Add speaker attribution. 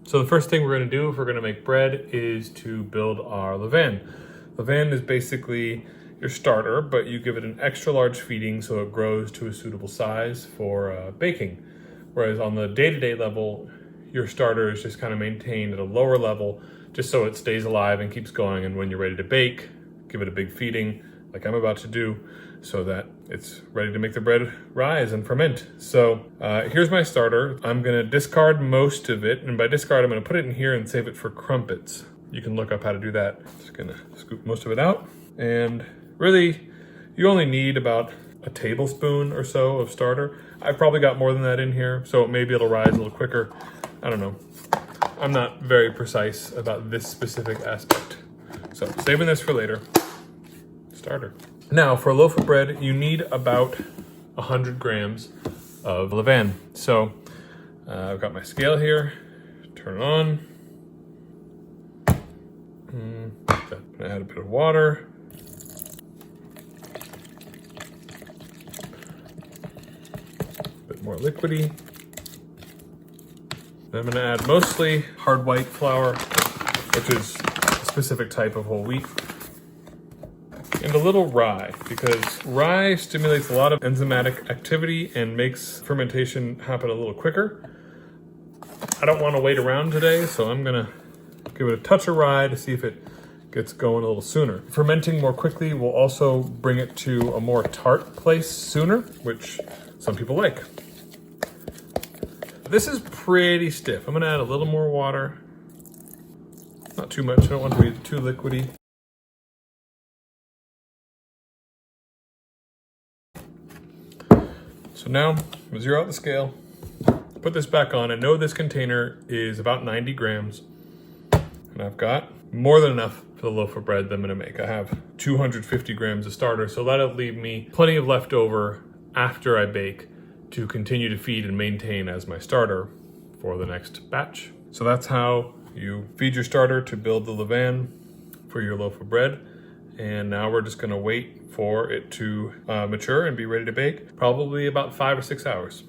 Speaker 1: So the first thing we're gonna do if we're gonna make bread is to build our levain. Levain is basically your starter, but you give it an extra large feeding so it grows to a suitable size for baking. Whereas on the day-to-day level, your starter is just kind of maintained at a lower level just so it stays alive and keeps going. And when you're ready to bake, give it a big feeding like I'm about to do so that it's ready to make the bread rise and ferment. So here's my starter. I'm gonna discard most of it. And by discard, I'm gonna put it in here and save it for crumpets. You can look up how to do that. Just gonna scoop most of it out. And really, you only need about a tablespoon or so of starter. I've probably got more than that in here, so maybe it'll rise a little quicker. I don't know. I'm not very precise about this specific aspect. So saving this for later. Starter. Now for a loaf of bread, you need about 100 grams of levain. So I've got my scale here, turn it on. I'm gonna add a bit of water. A bit more liquidy. Then I'm gonna add mostly hard white flour, which is a specific type of whole wheat. And a little rye, because rye stimulates a lot of enzymatic activity and makes fermentation happen a little quicker. I don't want to wait around today, so I'm gonna give it a touch of rye to see if it gets going a little sooner. Fermenting more quickly will also bring it to a more tart place sooner, which some people like. This is pretty stiff. I'm gonna add a little more water. Not too much, I don't want it to be too liquidy. So now, I'm gonna zero out the scale, put this back on. I know this container is about 90 grams, and I've got more than enough for the loaf of bread that I'm gonna make. I have 250 grams of starter, so that'll leave me plenty of leftover after I bake to continue to feed and maintain as my starter for the next batch. So that's how you feed your starter to build the levain for your loaf of bread. And now we're just gonna wait for it to mature and be ready to bake, probably about 5 or 6 hours.